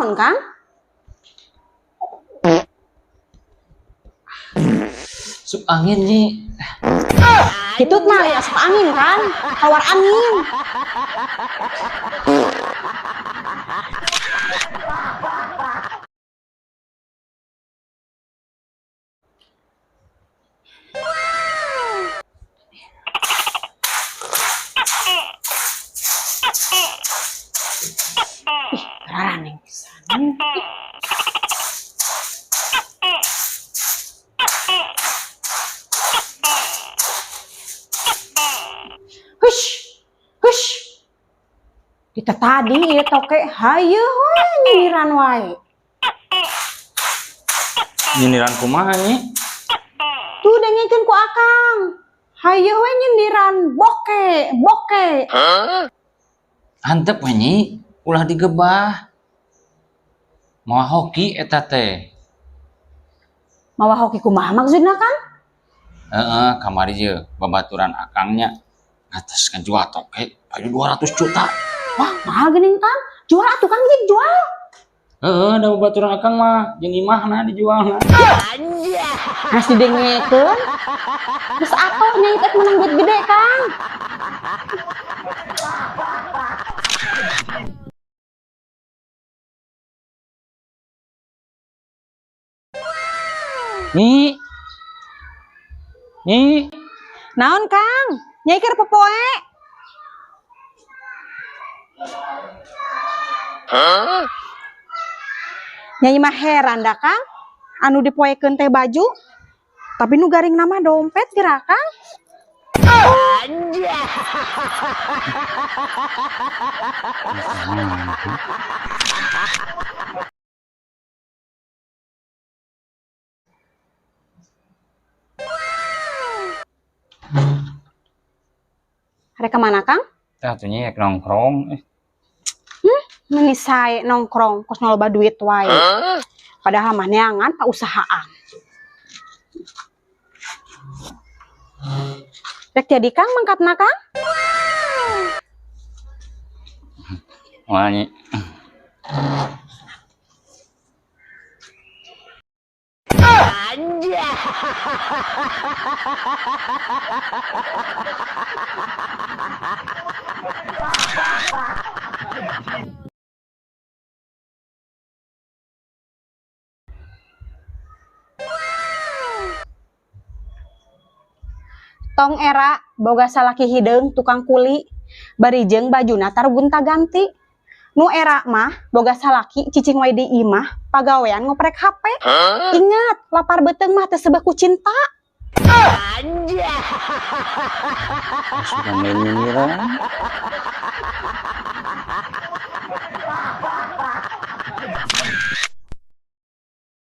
naon kan? Sup angin nih. Gitu mah ya suka angin kan? Keluar angin. Ih, raneng pisan. Hush, hush. Kita tadi ya toke hayu we nyindiran wae. Nyindiran kumaha nih? Tuh dengekeun ku Akang. Hayu we nyindiran boke, boke. Antep we nyi, ulah digebah. Mau hoki eta teh. Mawa hoki kumaha maksudna Kang? Kamari je babaturan akangnya atas kan jual toke bayu 200 juta. Wah, mahal geuning Kang. Jual atuh Kang jadi jual. Da babaturan akang mah jeung imahna dijualna. Geus didengekeun. Geus atoh nyai teh menang duit gede Kang. Nyi. Nyi. Naon Kang? Nyai keur popoe. Nyai mah heran dah Kang. Anu dipoekeun teh baju, tapi nu garing nama dompet kira Kang. Rek kemana Kang? Tah tuh nyi nongkrong. Meni sae nongkrong kos loba duit wae. Padahal mah neangan pausahaan. Rek jadi Kang mangkatna Kang? Wah nyi. Tong era boga salaki hideung tukang kuli barijeng bajuna tar gonta-ganti. Nu era mah boga salaki cicing wae di imah pagawean ngoprek HP. Ingat, lapar beuteung mah teu sebab ku cinta. Sudah main nyindiran.